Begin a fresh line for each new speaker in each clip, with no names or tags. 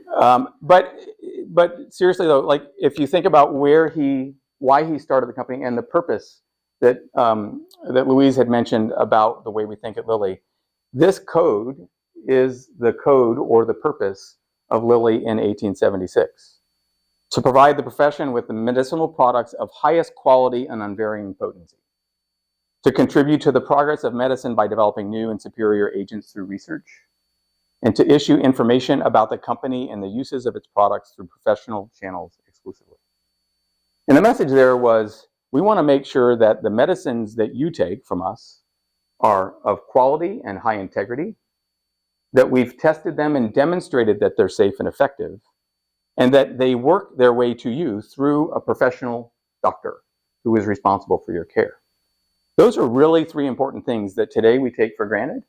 But seriously though, like if you think about why he started the company and the purpose that Louise had mentioned about the way we think at Lilly, this code is the code or the purpose of Lilly in 1876, to provide the profession with the medicinal products of highest quality and unvarying potency, to contribute to the progress of medicine by developing new and superior agents through research, and to issue information about the company and the uses of its products through professional channels exclusively. And the message there was, we want to make sure that the medicines that you take from us are of quality and high integrity, that we've tested them and demonstrated that they're safe and effective, and that they work their way to you through a professional doctor who is responsible for your care. Those are really three important things that today we take for granted.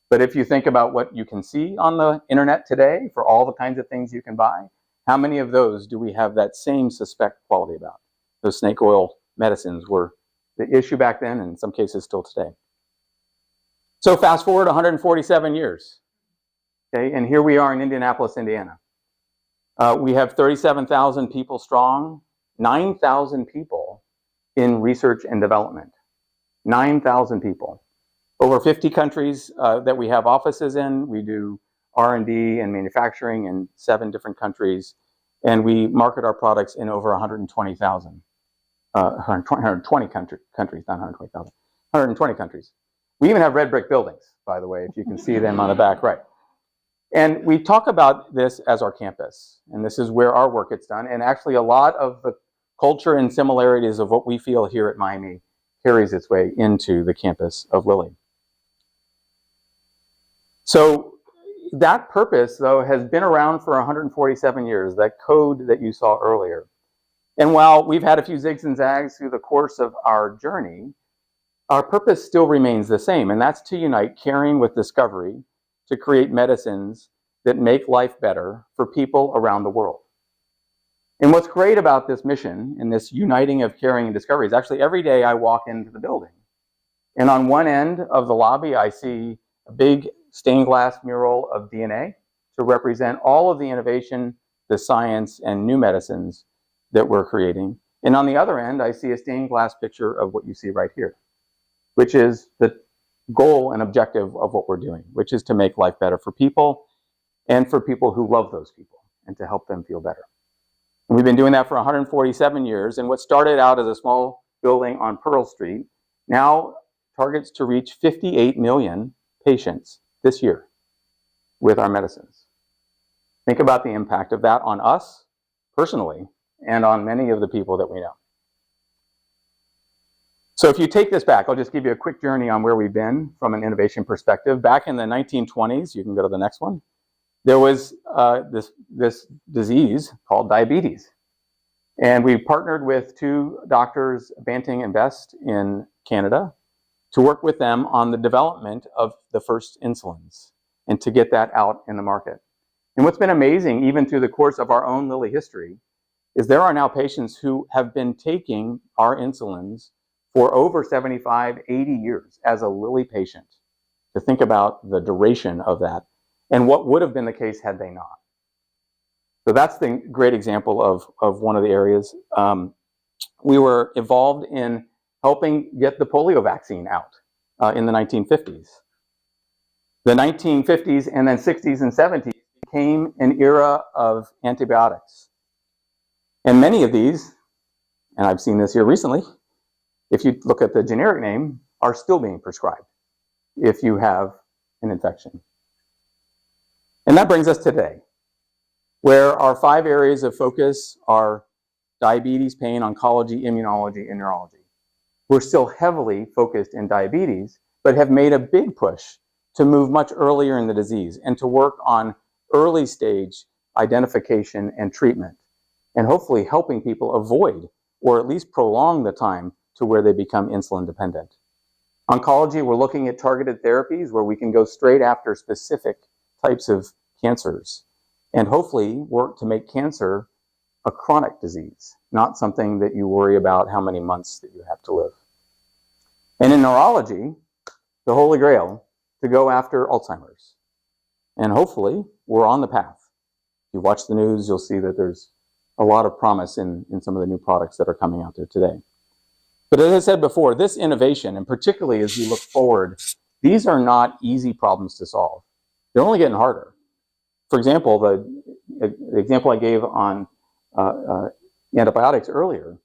But if you think about what you can see on the internet today for all the kinds of things you can buy, how many of those do we have that same suspect quality about? Those snake oil medicines were the issue back then, and in some cases still today. So fast forward 147 years, okay, and here we are in Indianapolis, Indiana. We have 37,000 people strong, 9,000 people in research and development. 9,000 people. Over 50 countries that we have offices in. We do R&D and manufacturing in 7 different countries, and we market our products in over 120,000. 120 countries, not 120,000. 120 countries. We even have red brick buildings, by the way, if you can see them on the back right. And we talk about this as our campus, and this is where our work gets done. And actually a lot of the culture and similarities of what we feel here at Miami carries its way into the campus of Lilly. So that purpose, though, has been around for 147 years, that code that you saw earlier. And while we've had a few zigs and zags through the course of our journey, our purpose still remains the same, and that's to unite caring with discovery to create medicines that make life better for people around the world. And what's great about this mission and this uniting of caring and discovery is actually every day I walk into the building, and on one end of the lobby I see a big stained glass mural of DNA to represent all of the innovation, the science, and new medicines that we're creating. And on the other end, I see a stained glass picture of what you see right here, which is the goal and objective of what we're doing, which is to make life better for people and for people who love those people and to help them feel better. And we've been doing that for 147 years, and what started out as a small building on Pearl Street now targets to reach 58 million patients this year with our medicines. Think about the impact of that on us personally and on many of the people that we know. So if you take this back, I'll just give you a quick journey on where we've been from an innovation perspective. Back in the 1920s, you can go to the next one, there was this disease called diabetes. And we partnered with 2 doctors, Banting and Best in Canada, to work with them on the development of the first insulins and to get that out in the market. And what's been amazing, even through the course of our own Lilly history, is there are now patients who have been taking our insulins for over 75, 80 years as a Lilly patient, to think about the duration of that and what would have been the case had they not. So that's the great example of one of the areas. We were involved in helping get the polio vaccine out in the 1950s. The 1950s and then 60s and 70s became an era of antibiotics. And many of these, and I've seen this here recently, if you look at the generic name, are still being prescribed if you have an infection. And that brings us to today, where our 5 areas of focus are diabetes, pain, oncology, immunology, and neurology. We're still heavily focused in diabetes, but have made a big push to move much earlier in the disease and to work on early stage identification and treatment, and hopefully helping people avoid or at least prolong the time to where they become insulin dependent. Oncology, we're looking at targeted therapies where we can go straight after specific types of cancers and hopefully work to make cancer a chronic disease, not something that you worry about how many months that you have to live. And in neurology, the holy grail, to go after Alzheimer's. And hopefully we're on the path you watch the news, you'll see that there's a lot of promise in some of the new products that are coming out there today. But as I said before, this innovation, and particularly as we look forward, these are not easy problems to solve. They're only getting harder. For example, the example I gave on antibiotics earlier,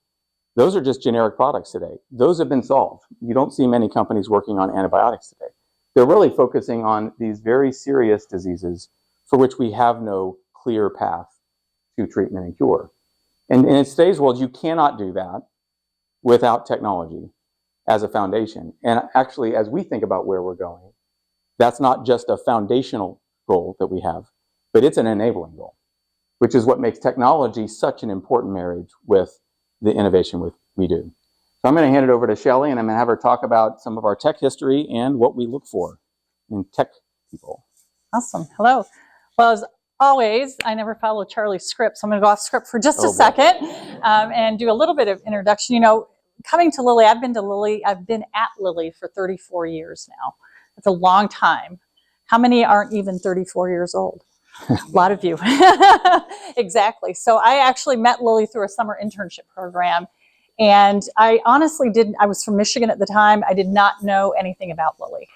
those are just generic products today. Those have been solved. You don't see many companies working on antibiotics today. They're really focusing on these very serious diseases for which we have no clear path to treatment and cure. And in today's world, you cannot do that without technology as a foundation. And actually, as we think about where we're going, that's not just a foundational goal that we have, but it's an enabling goal, which is what makes technology such an important marriage with the innovation we do. So I'm going to hand it over to Shelley, and I'm going to have her talk about some of our tech history and what we look for in tech people.
Awesome. Hello. Well, as always, I never follow Charlie's script, so I'm going to go off script for just a second and do a little bit of introduction. You know, coming to Lilly, I've been at Lilly for 34 years now. It's a long time. How many aren't even 34 years old? A lot of you. Exactly. So I actually met Lilly through a summer internship program. And I honestly I was from Michigan at the time. I did not know anything about Lilly.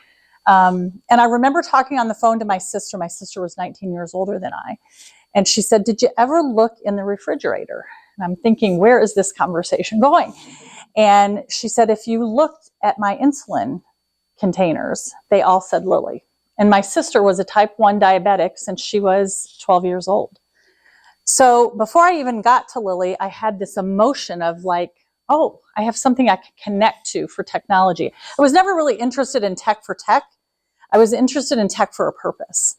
And I remember talking on the phone to my sister. My sister was 19 years older than I. And she said, "Did you ever look in the refrigerator?" And I'm thinking, where is this conversation going? And she said, "If you looked at my insulin containers, they all said Lilly." And my sister was a type 1 diabetic since she was 12 years old. So before I even got to Lilly, I had this emotion of like, oh, I have something I can connect to for technology. I was never really interested in tech for tech. I was interested in tech for a purpose.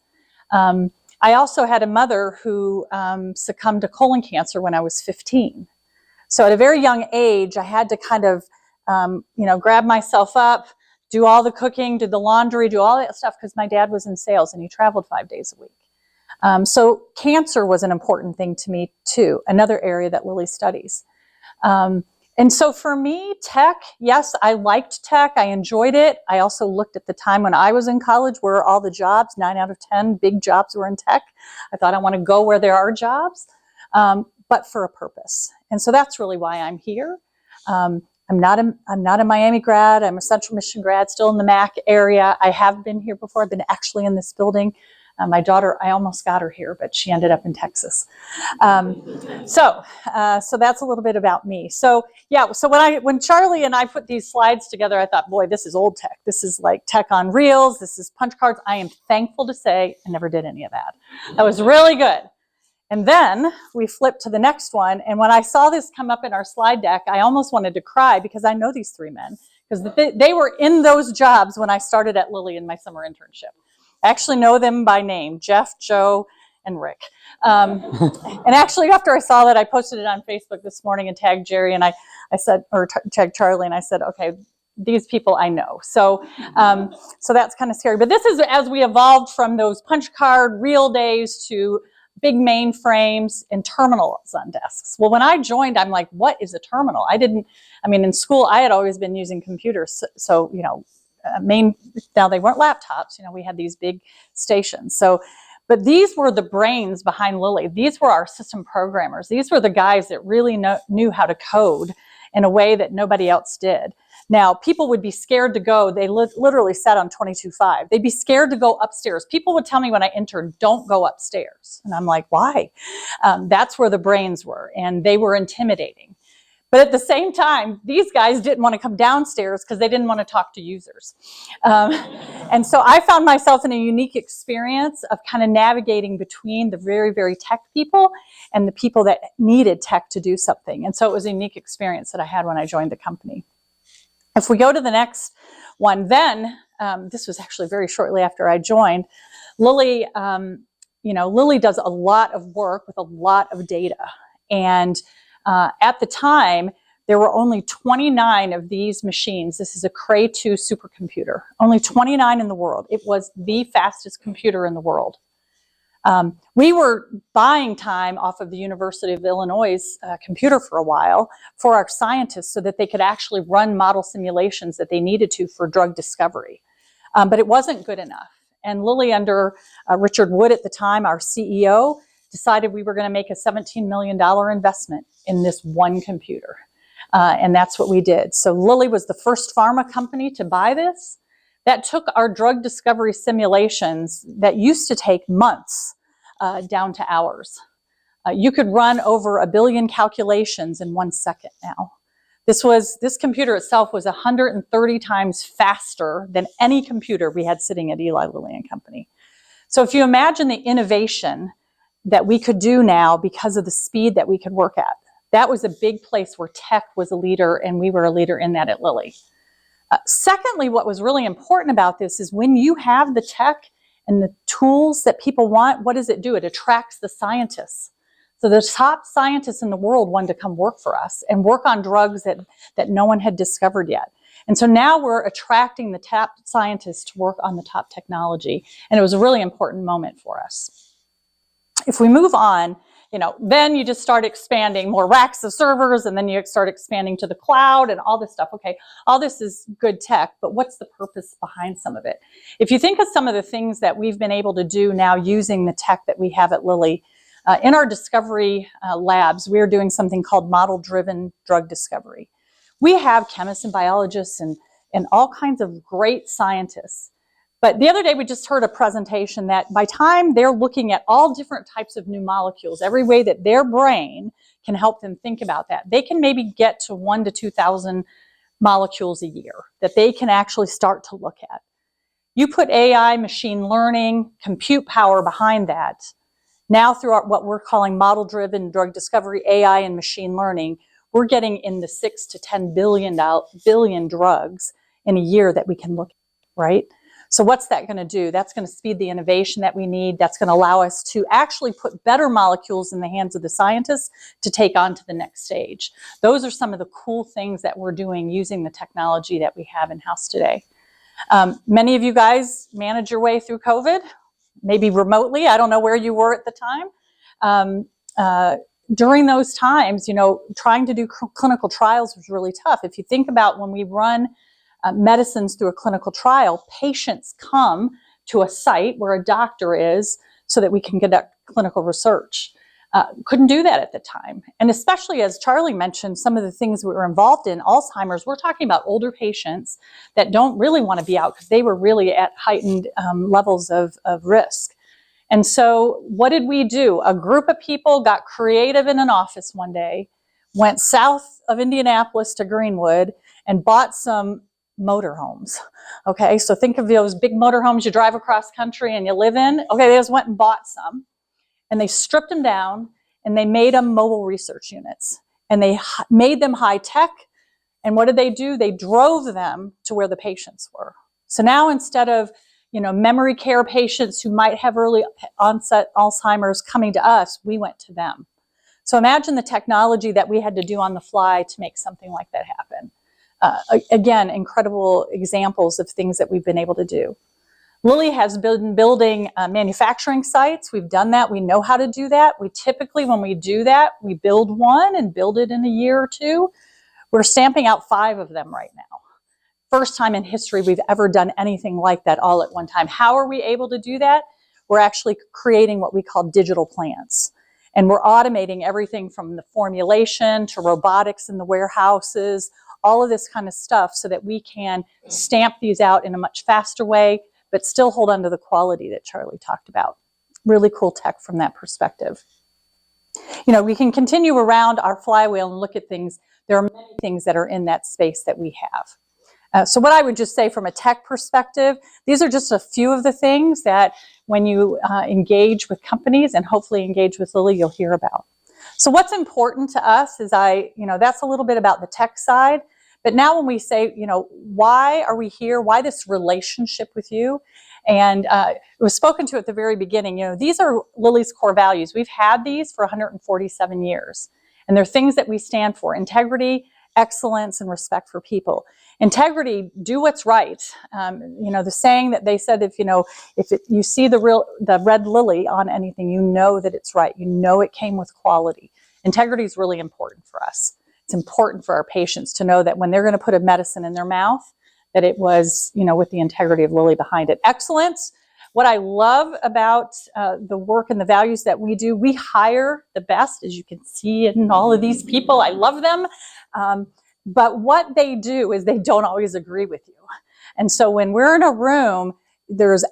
I also had a mother who succumbed to colon cancer when I was 15. So at a very young age, I had to kind of, grab myself up, do all the cooking, do the laundry, do all that stuff, because my dad was in sales and he traveled 5 days a week. So cancer was an important thing to me too, another area that Lilly studies. And so for me, tech, yes, I liked tech. I enjoyed it. I also looked at the time when I was in college where all the jobs, 9 out of 10 big jobs were in tech. I thought I want to go where there are jobs, but for a purpose. And so that's really why I'm here. I'm not a Miami grad. I'm a Central Michigan grad, still in the Mac area. I have been here before. I've been actually in this building. My daughter, I almost got her here, but she ended up in Texas. So that's a little bit about me. So yeah, so when Charlie and I put these slides together, I thought, boy, this is old tech. This is like tech on reels. This is punch cards. I am thankful to say I never did any of that. That was really good. And then we flipped to the next one. And when I saw this come up in our slide deck, I almost wanted to cry because I know these three men, because they were in those jobs when I started at Lilly in my summer internship. I actually know them by name, Jeff, Joe, and Rick. And actually, after I saw that, I posted it on Facebook this morning and tagged Jerry, and I said, or tagged Charlie, and I said, okay, these people I know. So that's kind of scary. But this is as we evolved from those punch card reel days to big mainframes and terminals on desks. Well, when I joined, I'm like, what is a terminal? In school, I had always been using computers. So now they weren't laptops, we had these big stations. But these were the brains behind Lilly. These were our system programmers. These were the guys that really knew how to code in a way that nobody else did. Now, people would be scared to go. They literally sat on 22.5. They'd be scared to go upstairs. People would tell me when I entered, don't go upstairs. And I'm like, why? That's where the brains were, and they were intimidating. But at the same time, these guys didn't want to come downstairs because they didn't want to talk to users. And so I found myself in a unique experience of kind of navigating between the very, very tech people and the people that needed tech to do something. And so it was a unique experience that I had when I joined the company. If we go to the next one, then this was actually very shortly after I joined, Lilly, Lilly does a lot of work with a lot of data. And at the time, there were only 29 of these machines. This is a Cray 2 supercomputer, only 29 in the world. It was the fastest computer in the world. We were buying time off of the University of Illinois' computer for a while for our scientists so that they could actually run model simulations that they needed to for drug discovery. But it wasn't good enough. And Lilly, under Richard Wood at the time, our CEO, decided we were going to make a $17 million investment in this one computer. And that's what we did. So Lilly was the first pharma company to buy this. That took our drug discovery simulations that used to take months down to hours. You could run over 1 billion calculations in 1 second now. This computer itself was 130 times faster than any computer we had sitting at Eli Lilly and Company. So if you imagine the innovation that we could do now because of the speed that we could work at, that was a big place where tech was a leader, and we were a leader in that at Lilly. Secondly, what was really important about this is when you have the tech and the tools that people want, what does it do? It attracts the scientists. So the top scientists in the world wanted to come work for us and work on drugs that no one had discovered yet. And so now we're attracting the top scientists to work on the top technology. And it was a really important moment for us. If we move on, then you just start expanding more racks of servers, and then you start expanding to the cloud and all this stuff. Okay, all this is good tech, but what's the purpose behind some of it? If you think of some of the things that we've been able to do now using the tech that we have at Lilly, in our discovery labs, we're doing something called model-driven drug discovery. We have chemists and biologists and all kinds of great scientists. But the other day we just heard a presentation that by time they're looking at all different types of new molecules, every way that their brain can help them think about that, they can maybe get to 1,000 to 2,000 molecules a year that they can actually start to look at. You put AI, machine learning, compute power behind that. Now through what we're calling model-driven drug discovery, AI and machine learning, we're getting in the 6 to 10 billion drugs in a year that we can look at, right? So what's that going to do? That's going to speed the innovation that we need. That's going to allow us to actually put better molecules in the hands of the scientists to take on to the next stage. Those are some of the cool things that we're doing using the technology that we have in-house today. Many of you guys managed your way through COVID, maybe remotely. I don't know where you were at the time. During those times, trying to do clinical trials was really tough. If you think about when we run medicines through a clinical trial, patients come to a site where a doctor is so that we can conduct clinical research. Couldn't do that at the time. And especially as Charlie mentioned, some of the things we were involved in, Alzheimer's, we're talking about older patients that don't really want to be out because they were really at heightened levels of risk. And so what did we do? A group of people got creative in an office one day, went south of Indianapolis to Greenwood and bought some motorhomes. Okay, so think of those big motorhomes you drive across country and you live in. Okay, they just went and bought some. And they stripped them down and they made them mobile research units. And they made them high tech. And what did they do? They drove them to where the patients were. So now instead of memory care patients who might have early onset Alzheimer's coming to us, we went to them. So imagine the technology that we had to do on the fly to make something like that happen. Again, incredible examples of things that we've been able to do. Lilly has been building manufacturing sites. We've done that. We know how to do that. We typically, when we do that, we build one and build it in a year or two. We're stamping out 5 of them right now. First time in history we've ever done anything like that all at one time. How are we able to do that? We're actually creating what we call digital plants. And we're automating everything from the formulation to robotics in the warehouses, all of this kind of stuff so that we can stamp these out in a much faster way, but still hold on to the quality that Charlie talked about. Really cool tech from that perspective. We can continue around our flywheel and look at things. There are many things that are in that space that we have. So what I would just say from a tech perspective, these are just a few of the things that when you engage with companies and hopefully engage with Lilly, you'll hear about. So what's important to us is that's a little bit about the tech side. But now when we say, why are we here? Why this relationship with you? And it was spoken to at the very beginning. These are Lilly's core values. We've had these for 147 years. And they're things that we stand for: integrity, excellence, and respect for people. Integrity, do what's right. The saying that they said, if you see the red lily on anything, you know that it's right. You know it came with quality. Integrity is really important for us. It's important for our patients to know that when they're going to put a medicine in their mouth, that it was, with the integrity of Lilly behind it. Excellence, What I love about the work and the values that we do, we hire the best, as you can see in all of these people. I love them. But what they do is they don't always agree with you. And so when we're in a room, there's,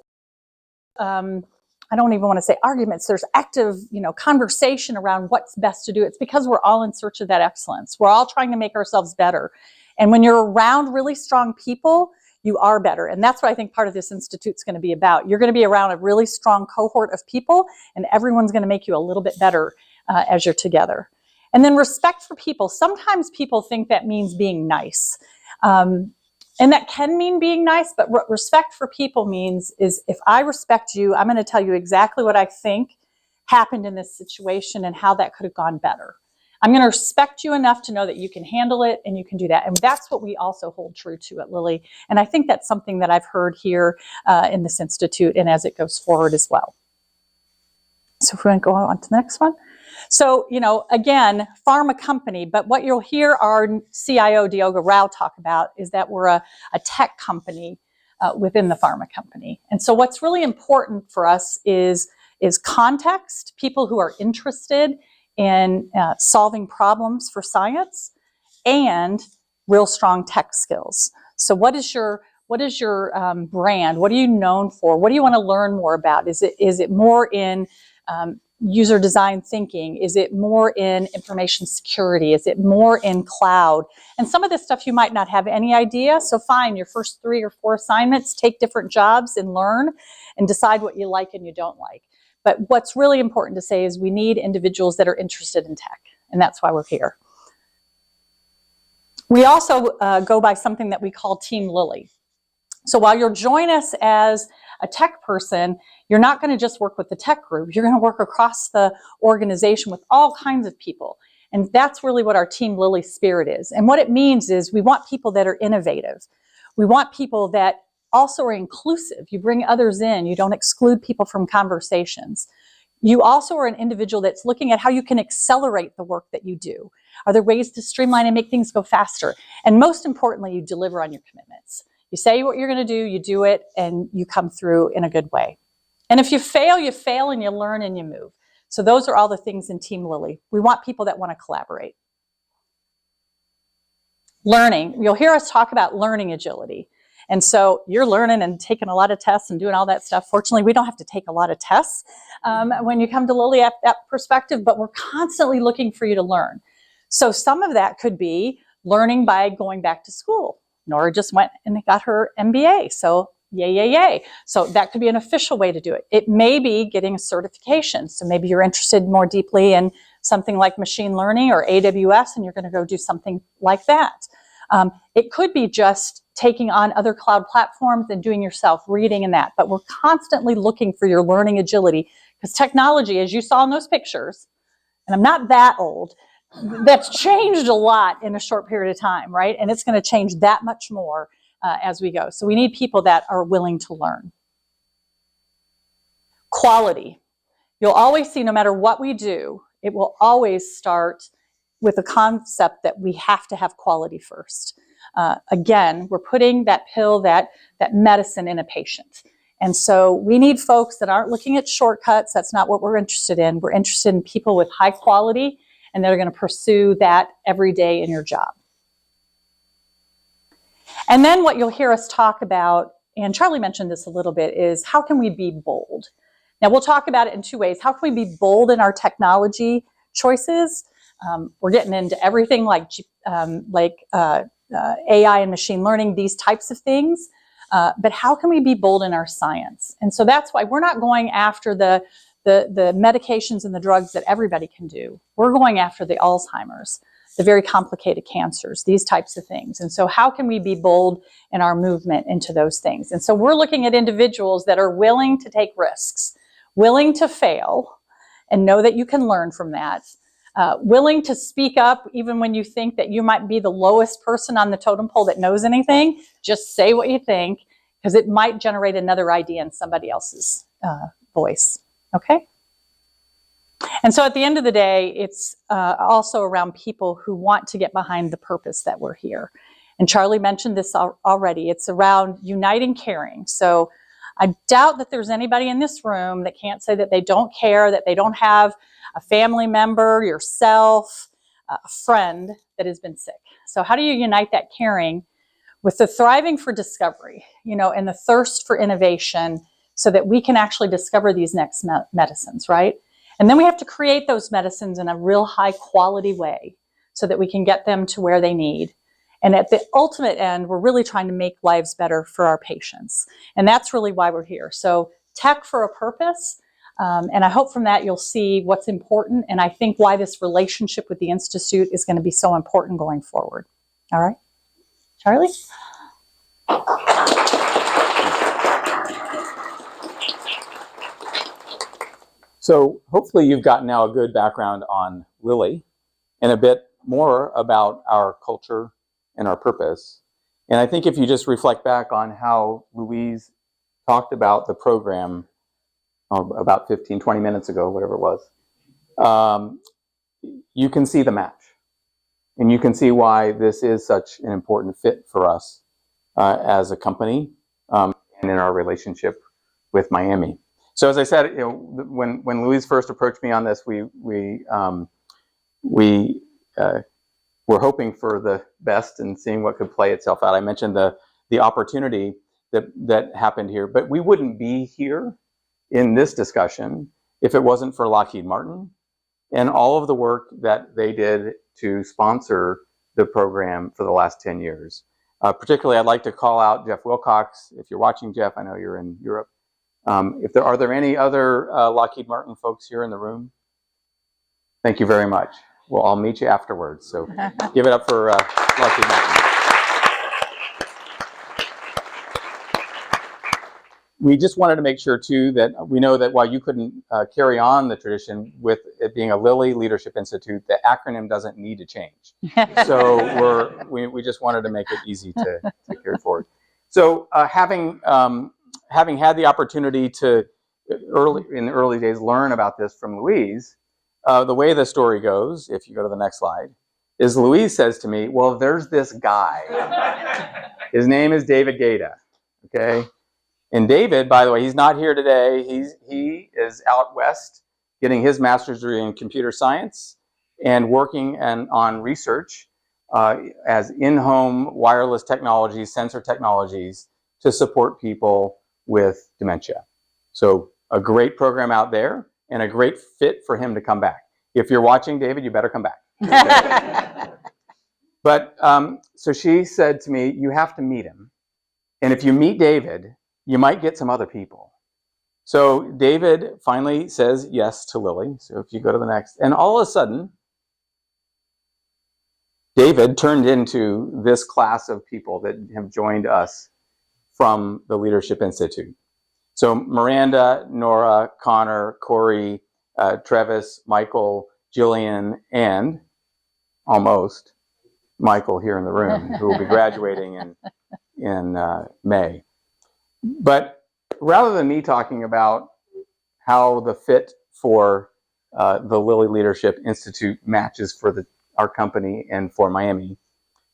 I don't even want to say arguments, there's active, conversation around what's best to do. It's because we're all in search of that excellence. We're all trying to make ourselves better. And when you're around really strong people, you are better. And that's what I think part of this institute's going to be about. You're going to be around a really strong cohort of people, and everyone's going to make you a little bit better as you're together. And then respect for people. Sometimes people think that means being nice. And that can mean being nice, but what respect for people means is if I respect you, I'm going to tell you exactly what I think happened in this situation and how that could have gone better. I'm going to respect you enough to know that you can handle it and you can do that. And that's what we also hold true to at Lilly. And I think that's something that I've heard here in this institute and as it goes forward as well. So if we want to go on to the next one. So, again, pharma company, but what you'll hear our CIO, Diogo Rao, talk about is that we're a tech company within the pharma company. And so what's really important for us is context, people who are interested in solving problems for science, and real strong tech skills. So what is your brand? What are you known for? What do you want to learn more about? Is it more in user design thinking? Is it more in information security? Is it more in cloud? And some of this stuff you might not have any idea. So fine, your first 3 or 4 assignments, take different jobs and learn and decide what you like and you don't like. But what's really important to say is we need individuals that are interested in tech, and that's why we're here. We also go by something that we call Team Lilly. So while you'll join us as a tech person, you're not going to just work with the tech group. You're going to work across the organization with all kinds of people. And that's really what our Team Lilly spirit is. And what it means is we want people that are innovative. We want people that also are inclusive. You bring others in. You don't exclude people from conversations. You also are an individual that's looking at how you can accelerate the work that you do. Are there ways to streamline and make things go faster? And most importantly, you deliver on your commitments. You say what you're going to do, you do it, and you come through in a good way. And if you fail, and you learn and you move. So those are all the things in Team Lilly. We want people that want to collaborate. Learning. You'll hear us talk about learning agility. And so you're learning and taking a lot of tests and doing all that stuff. Fortunately, we don't have to take a lot of tests when you come to Lilly at that perspective, but we're constantly looking for you to learn. So some of that could be learning by going back to school. Nora just went and got her MBA, so yay, yay, yay. So that could be an official way to do it. It may be getting a certification. So maybe you're interested more deeply in something like machine learning or AWS, and you're going to go do something like that. It could be just taking on other cloud platforms and doing yourself, reading and that. But we're constantly looking for your learning agility because technology, as you saw in those pictures, and I'm not that old, that's changed a lot in a short period of time, right? And it's going to change that much more as we go. So we need people that are willing to learn. Quality. You'll always see, no matter what we do, it will always start with the concept that we have to have quality first. Again, we're putting that pill, that medicine in a patient. And so we need folks that aren't looking at shortcuts. That's not what we're interested in. We're interested in people with high quality and they're going to pursue that every day in your job. And then what you'll hear us talk about, and Charlie mentioned this a little bit, is how can we be bold? Now we'll talk about it in 2 ways. How can we be bold in our technology choices? We're getting into everything like AI and machine learning, these types of things. But how can we be bold in our science? And so that's why we're not going after the medications and the drugs that everybody can do. We're going after the Alzheimer's, the very complicated cancers, these types of things. And so how can we be bold in our movement into those things? And so we're looking at individuals that are willing to take risks, willing to fail, and know that you can learn from that. Willing to speak up even when you think that you might be the lowest person on the totem pole that knows anything. Just say what you think, because it might generate another idea in somebody else's voice. Okay? And so at the end of the day, it's also around people who want to get behind the purpose that we're here. And Charlie mentioned this already. It's around uniting caring. So I doubt that there's anybody in this room that can't say that they don't care, that they don't have a family member, yourself, a friend that has been sick. So how do you unite that caring with the thriving for discovery, and the thirst for innovation so that we can actually discover these next medicines, right? And then we have to create those medicines in a real high quality way so that we can get them to where they need. And at the ultimate end, we're really trying to make lives better for our patients. And that's really why we're here. So tech for a purpose. And I hope from that you'll see what's important. And I think why this relationship with the Institute is going to be so important going forward. All right, Charlie?
So hopefully you've gotten now a good background on Lilly and a bit more about our culture and our purpose. And I think if you just reflect back on how Louise talked about the program about 15, 20 minutes ago, whatever it was, you can see the match. And you can see why this is such an important fit for us as a company and in our relationship with Miami. So as I said, when Louise first approached me on this, we were hoping for the best and seeing what could play itself out. I mentioned the opportunity that happened here, but we wouldn't be here in this discussion if it wasn't for Lockheed Martin and all of the work that they did to sponsor the program for the last 10 years. Particularly, I'd like to call out Jeff Wilcox. If you're watching, Jeff, I know you're in Europe. Are there any other Lockheed Martin folks here in the room? Thank you very much. Well, I'll meet you afterwards. So give it up for Lockheed Martin. We just wanted to make sure, too, that we know that while you couldn't carry on the tradition with it being a Lilly Leadership Institute, the acronym doesn't need to change. So we just wanted to make it easy to carry forward. So having had the opportunity to, in the early days, learn about this from Louise, the way the story goes, if you go to the next slide, is Louise says to me, well, there's this guy. His name is David Guetta, okay? And David, by the way, he's not here today. He is out west getting his master's degree in computer science and working on research as in-home wireless technologies, sensor technologies to support people with dementia. So a great program out there and a great fit for him to come back. If you're watching, David, you better come back. Okay? But so she said to me, you have to meet him. And if you meet David, you might get some other people. So David finally says yes to Lilly. So if you go to the next, and all of a sudden, David turned into this class of people that have joined us from the Leadership Institute. So Miranda, Nora, Connor, Corey, Travis, Michael, Jillian, and almost Michael here in the room, who will be graduating in May. But rather than me talking about how the fit for the Lilly Leadership Institute matches for our company and for Miami,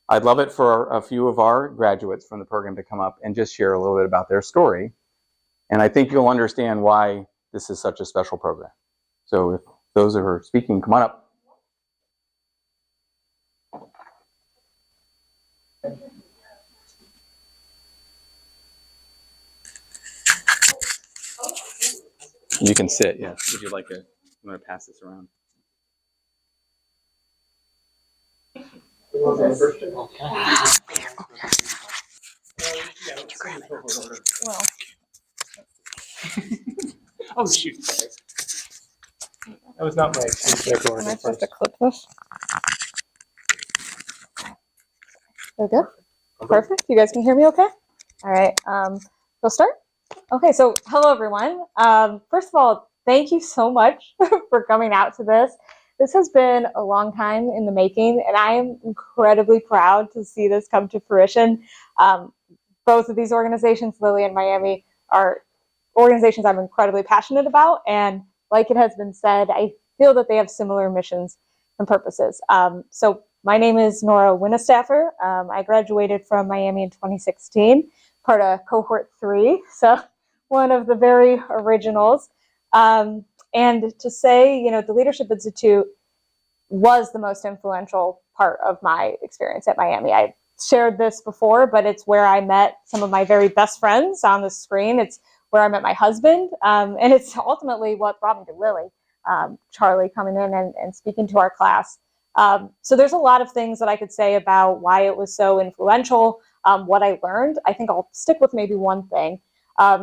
I'd love it for a few of our graduates from the program to come up and just share a little bit about their story. And I think you'll understand why this is such a special program. So if those who are speaking, come on up. You can sit, yeah. Would you like you want to pass this around?
Well, oh shoot! That was not my. Am I supposed to clip this? We're good. Perfect. You guys can hear me, okay? All right. We'll start. Okay. So, hello everyone. First of all, thank you so much for coming out to this. This has been a long time in the making, and I am incredibly proud to see this come to fruition. Both of these organizations, Lilly and Miami, are organizations I'm incredibly passionate about, and like it has been said, I feel that they have similar missions and purposes. So my name is Nora Winnestaffer. I graduated from Miami in 2016, part of cohort 3. So one of the very originals. And to say, you know, the Leadership Institute was the most influential part of my experience at Miami. I shared this before, but it's where I met some of my very best friends on the screen. It's where I met my husband. And it's ultimately what brought me to Lilly, Charlie coming in and speaking to our class. So there's a lot of things that I could say about why it was so influential, what I learned. I think I'll stick with maybe one thing.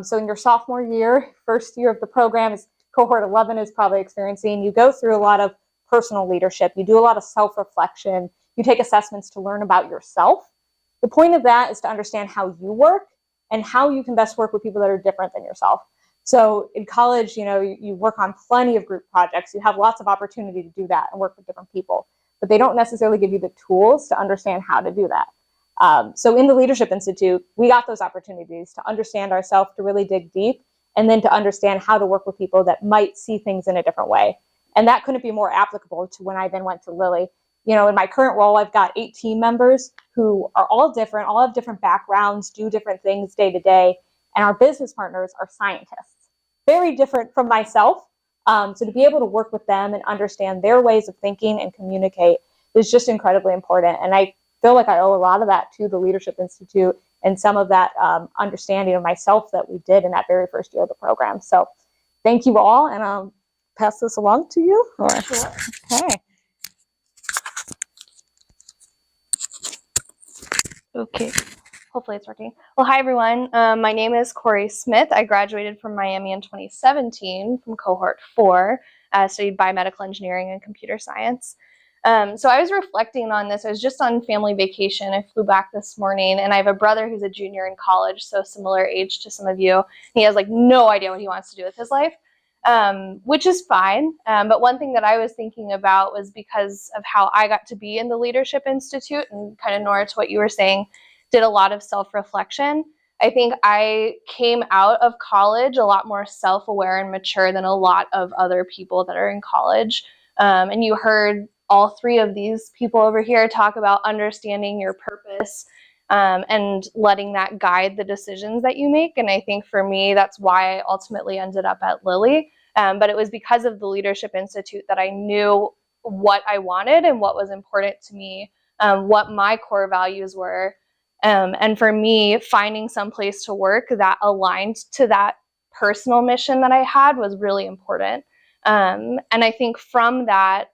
So in your sophomore year, first year of the program, is cohort 11 is probably experiencing, you go through a lot of personal leadership. You do a lot of self-reflection. You take assessments to learn about yourself. The point of that is to understand how you work and how you can best work with people that are different than yourself. So in college, you know, you work on plenty of group projects. You have lots of opportunity to do that and work with different people, but they don't necessarily give you the tools to understand how to do that. So in the Leadership Institute, we got those opportunities to understand ourselves, to really dig deep, and then to understand how to work with people that might see things in a different way. And that couldn't be more applicable to when I then went to Lilly. You know, in my current role, I've got 8 team members who are all different, all have different backgrounds, do different things day to day. And our business partners are scientists, very different from myself. So to be able to work with them and understand their ways of thinking and communicate is just incredibly important. And I feel like I owe a lot of that to the Leadership Institute and some of that understanding of myself that we did in that very first year of the program. So thank you all, and I'll pass this along to you.
Sure.
Okay.
Okay. Hopefully it's working. Well, hi everyone. My name is Corey Smith. I graduated from Miami in 2017 from cohort 4. Studied biomedical engineering and computer science. So I was reflecting on this. I was just on family vacation. I flew back this morning, and I have a brother who's a junior in college, so similar age to some of you. He has like no idea what he wants to do with his life, which is fine. But one thing that I was thinking about was because of how I got to be in the Leadership Institute, and kind of Nora, to what you were saying, did a lot of self-reflection. I think I came out of college a lot more self-aware and mature than a lot of other people that are in college. And you heard all 3 of these people over here talk about understanding your purpose and letting that guide the decisions that you make. And I think for me, that's why I ultimately ended up at Lilly. But it was because of the Leadership Institute that I knew what I wanted and what was important to me, what my core values were. And for me, finding some place to work that aligned to that personal mission that I had was really important. And I think from that,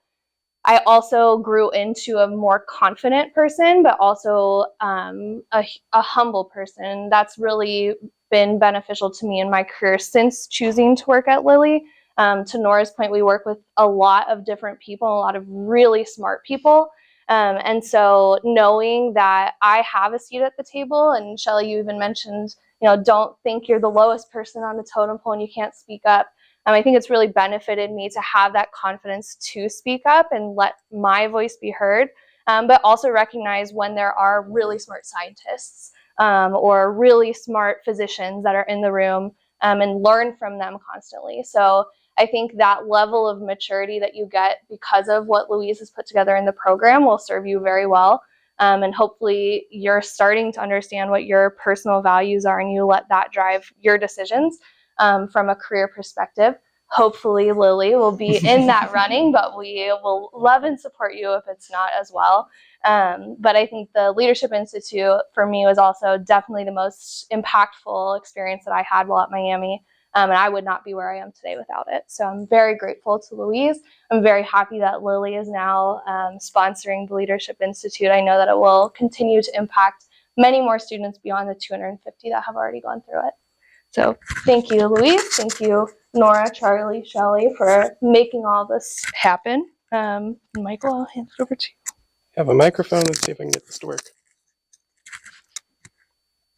I also grew into a more confident person, but also a humble person. That's really been beneficial to me in my career since choosing to work at Lilly. To Nora's point, we work with a lot of different people, a lot of really smart people. And so knowing that I have a seat at the table, and Shelley, you even mentioned, you know, don't think you're the lowest person on the totem pole and you can't speak up. I think it's really benefited me to have that confidence to speak up and let my voice be heard, but also recognize when there are really smart scientists or really smart physicians that are in the room and learn from them constantly. So I think that level of maturity that you get because of what Louise has put together in the program will serve you very well. And hopefully you're starting to understand what your personal values are and you let that drive your decisions. From a career perspective. Hopefully Lilly will be in that running, but we will love and support you if it's not as well. But I think the Leadership Institute for me was also definitely the most impactful experience that I had while at Miami. And I would not be where I am today without it. So I'm very grateful to Louise. I'm very happy that Lilly is now sponsoring the Leadership Institute. I know that it will continue to impact many more students beyond the 250 that have already gone through it. So thank you, Louise. Thank you, Nora, Charlie, Shelley, for making all this happen. Michael, I'll hand it over to you.
I have a microphone. Let's see if I can get this to work.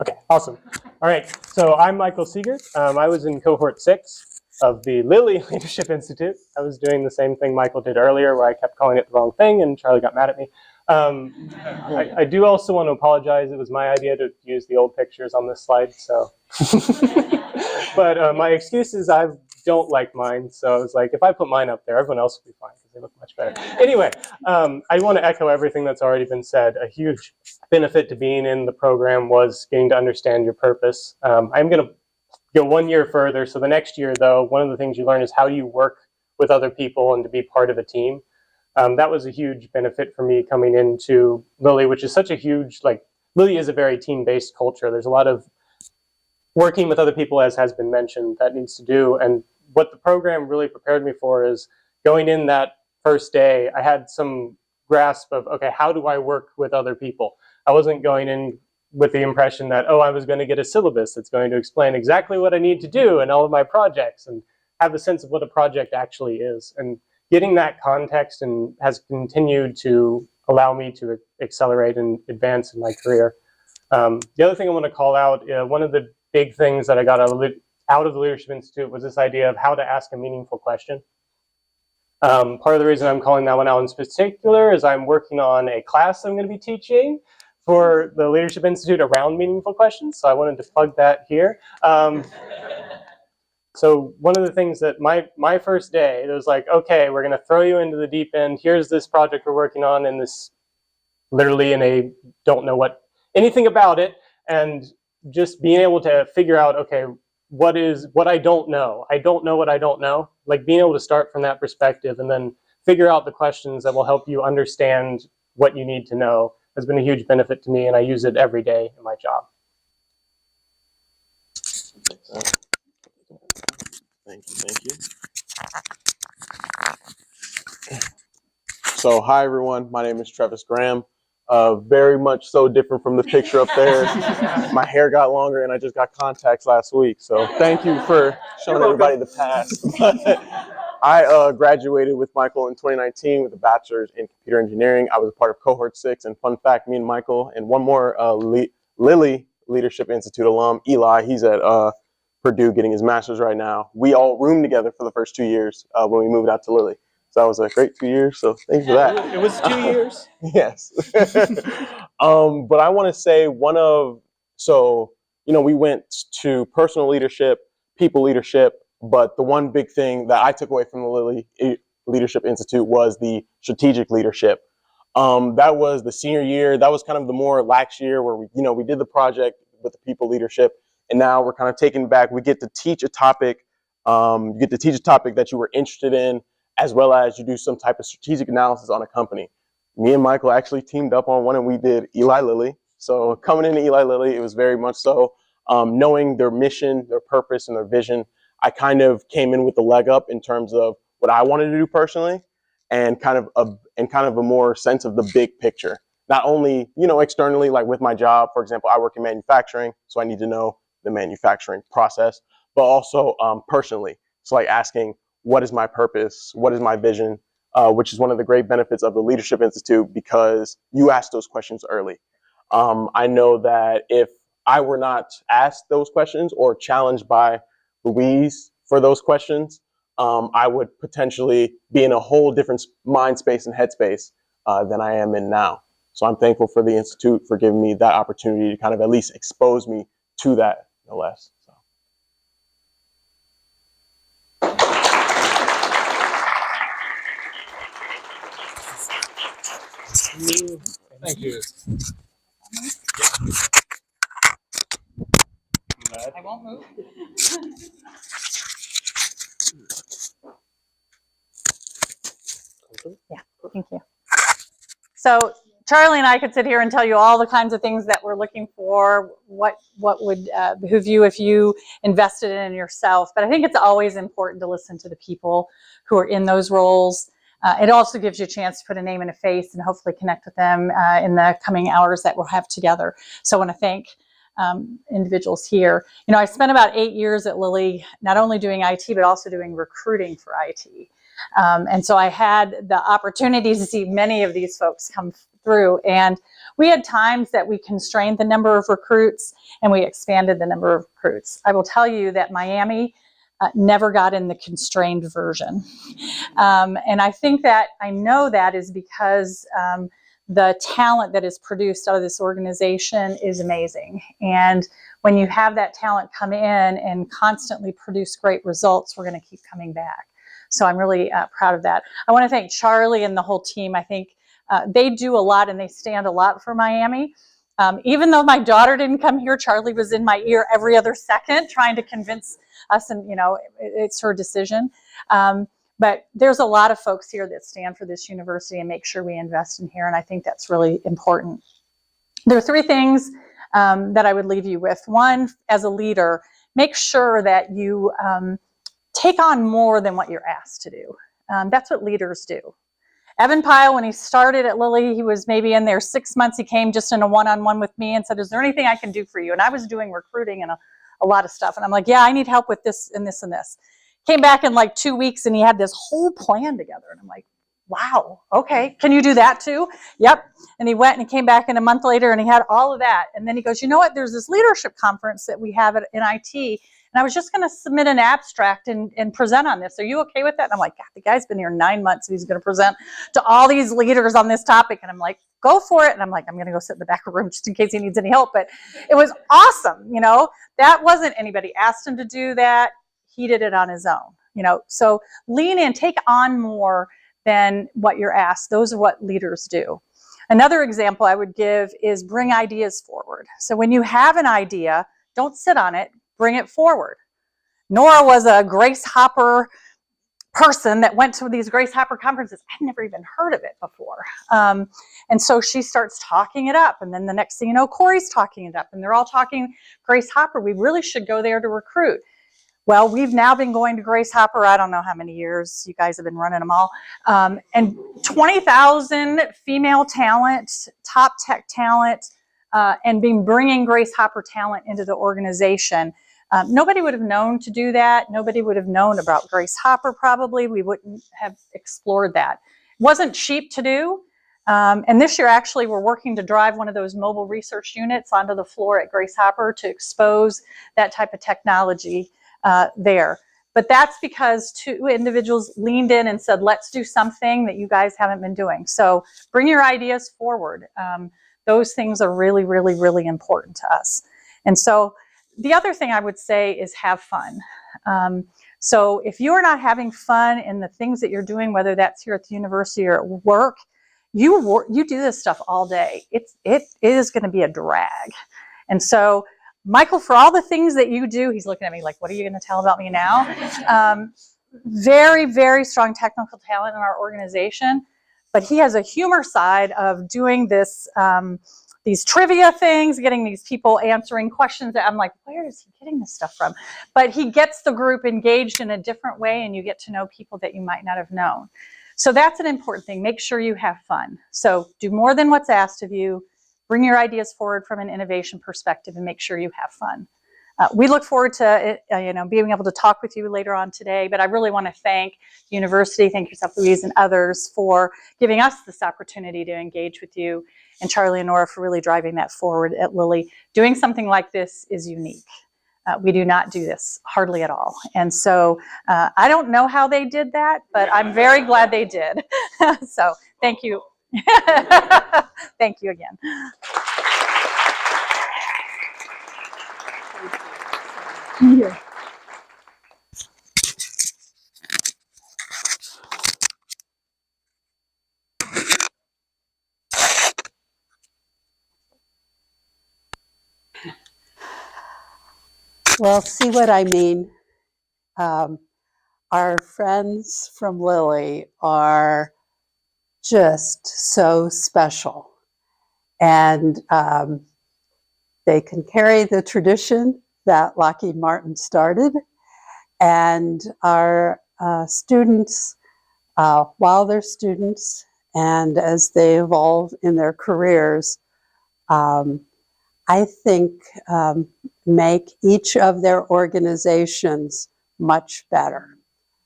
Okay, awesome. All right, so I'm Michael Siegert. I was in cohort 6 of the Lilly Leadership Institute. I was doing the same thing Michael did earlier, where I kept calling it the wrong thing, and Charlie got mad at me. I do also want to apologize. It was my idea to use the old pictures on this slide, so. But my excuse is I don't like mine, so I was like, if I put mine up there, everyone else will be fine because they look much better. Anyway, I want to echo everything that's already been said. A huge benefit to being in the program was getting to understand your purpose. I'm going to go 1 year further. So the next year, though, one of the things you learn is how do you work with other people and to be part of a team. That was a huge benefit for me coming into Lilly, which is such a huge, like, Lilly is a very team-based culture. There's a lot of working with other people, as has been mentioned, that needs to do. And what the program really prepared me for is going in that first day, I had some grasp of, okay, how do I work with other people? I wasn't going in with the impression that, oh, I was going to get a syllabus that's going to explain exactly what I need to do in all of my projects and have a sense of what a project actually is. And getting that context and has continued to allow me to accelerate and advance in my career. The other thing I want to call out, one of the big things that I got out of the Leadership Institute was this idea of how to ask a meaningful question. Part of the reason I'm calling that one out in particular is I'm working on a class I'm going to be teaching for the Leadership Institute around meaningful questions, so I wanted to plug that here. So one of the things that my first day, it was like, okay, we're going to throw you into the deep end. Here's this project we're working on, and this literally in a don't know anything about it, and just being able to figure out, okay, what I don't know. I don't know what I don't know. Like being able to start from that perspective and then figure out the questions that will help you understand what you need to know has been a huge benefit to me, and I use it every day in my job.
Thank you. So, hi everyone. My name is Travis Graham. Very much so different from the picture up there. My hair got longer, and I just got contacts last week. So, thank you for showing everybody the past. I graduated with Michael in 2019 with a bachelor's in computer engineering. I was a part of cohort 6, and fun fact, me and Michael and one more Lilly Leadership Institute alum, Eli, he's at Purdue getting his master's right now. We all roomed together for the first 2 years when we moved out to Lilly. So that was a great 2 years. So thank you for that.
It was 2 years.
Yes. But I want to say we went to personal leadership, people leadership, but the one big thing that I took away from the Lilly Leadership Institute was the strategic leadership. That was the senior year. That was kind of the more lax year where we did the project with the people leadership, and now we're kind of taking it back. We get to teach a topic. You get to teach a topic that you were interested in, as well as you do some type of strategic analysis on a company. Me and Michael actually teamed up on one, and we did Eli Lilly. So coming into Eli Lilly, it was very much so knowing their mission, their purpose, and their vision. I kind of came in with the leg up in terms of what I wanted to do personally, and kind of a more sense of the big picture. Not only externally, like with my job, for example, I work in manufacturing, so I need to know the manufacturing process, but also personally. So like asking, what is my purpose? What is my vision? Which is one of the great benefits of the Leadership Institute, because you ask those questions early. I know that if I were not asked those questions or challenged by Louise for those questions, I would potentially be in a whole different mind space and headspace than I am in now. So I'm thankful for the Institute for giving me that opportunity to kind of at least expose me to that, no less. So.
Thank you.
I won't move. Yeah, thank you. So Charlie and I could sit here and tell you all the kinds of things that we're looking for, what would behoove you if you invested in yourself. But I think it's always important to listen to the people who are in those roles. It also gives you a chance to put a name and a face and hopefully connect with them in the coming hours that we'll have together. So I want to thank individuals here. I spent about 8 years at Lilly, not only doing IT, but also doing recruiting for IT. And so I had the opportunity to see many of these folks come through. And we had times that we constrained the number of recruits and we expanded the number of recruits. I will tell you that Miami never got in the constrained version. And I know that is because the talent that is produced out of this organization is amazing. And when you have that talent come in and constantly produce great results, we're going to keep coming back. So I'm really proud of that. I want to thank Charlie and the whole team. I think they do a lot and they stand a lot for Miami. Even though my daughter didn't come here, Charlie was in my ear every other second trying to convince us, and it's her decision. But there's a lot of folks here that stand for this university and make sure we invest in here, and I think that's really important. There are 3 things that I would leave you with. One, as a leader, make sure that you take on more than what you're asked to do. That's what leaders do. Evan Pyle, when he started at Lilly, he was maybe in there 6 months. He came just in a one-on-one with me and said, is there anything I can do for you? And I was doing recruiting and a lot of stuff. And I'm like, yeah, I need help with this and this and this. Came back in like 2 weeks and he had this whole plan together. And I'm like, wow, okay, can you do that too? Yep. And he went and he came back in a month later and he had all of that. And then he goes, you know what, there's this leadership conference that we have at NIT. And I was just going to submit an abstract and present on this. Are you okay with that? And I'm like, God, the guy's been here 9 months. And he's going to present to all these leaders on this topic. And I'm like, go for it. And I'm like, I'm going to go sit in the back of the room just in case he needs any help. But it was awesome. That wasn't anybody asked him to do that. He did it on his own. So lean in, take on more than what you're asked. Those are what leaders do. Another example I would give is bring ideas forward. So when you have an idea, don't sit on it. Bring it forward. Nora was a Grace Hopper person that went to these Grace Hopper conferences. I'd never even heard of it before. And so she starts talking it up. And then the next thing you know, Corey's talking it up. And they're all talking Grace Hopper. We really should go there to recruit. Well, we've now been going to Grace Hopper, I don't know how many years. You guys have been running them all. And 20,000 female talent, top tech talent, and been bringing Grace Hopper talent into the organization. Nobody would have known to do that. Nobody would have known about Grace Hopper probably. We wouldn't have explored that. It wasn't cheap to do. And this year, actually, we're working to drive one of those mobile research units onto the floor at Grace Hopper to expose that type of technology there. But that's because 2 individuals leaned in and said, let's do something that you guys haven't been doing. So bring your ideas forward. Those things are really, really, really important to us. And so the other thing I would say is have fun. So if you're not having fun in the things that you're doing, whether that's here at the university or at work, you do this stuff all day. It is going to be a drag. And so Michael, for all the things that you do, he's looking at me like, what are you going to tell about me now? Very, very strong technical talent in our organization, but he has a humor side of doing this, these trivia things, getting these people answering questions that I'm like, where is he getting this stuff from? But he gets the group engaged in a different way, and you get to know people that you might not have known. So that's an important thing. Make sure you have fun. So do more than what's asked of you. Bring your ideas forward from an innovation perspective and make sure you have fun. We look forward to being able to talk with you later on today, but I really want to thank the university, thank yourself, Louise, and others for giving us this opportunity to engage with you, and Charlie and Nora for really driving that forward at Lilly. Doing something like this is unique. We do not do this hardly at all. And so I don't know how they did that, but I'm very glad they did. So thank you. Thank you again. Yeah.
Well, see what I mean? Our friends from Lilly are just so special. And they can carry the tradition that Lockheed Martin started. And our students, while they're students and as they evolve in their careers, I think make each of their organizations much better.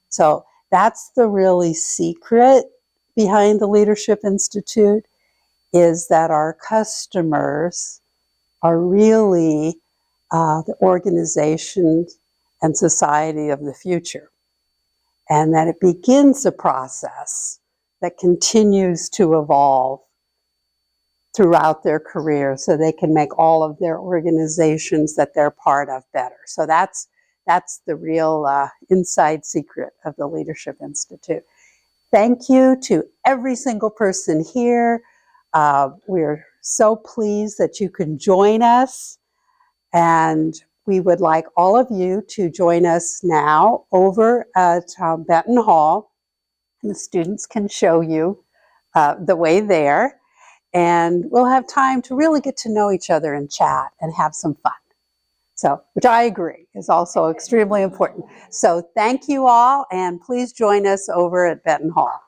So that's the really secret behind the Leadership Institute, is that our customers are really the organization and society of the future. And that it begins a process that continues to evolve throughout their career so they can make all of their organizations that they're part of better. So that's the real inside secret of the Leadership Institute. Thank you to every single person here. We're so pleased that you can join us. And we would like all of you to join us now over at Benton Hall. And the students can show you the way there. And we'll have time to really get to know each other and chat and have some fun. So, which I agree is also extremely important. So thank you all, and please join us over at Benton Hall.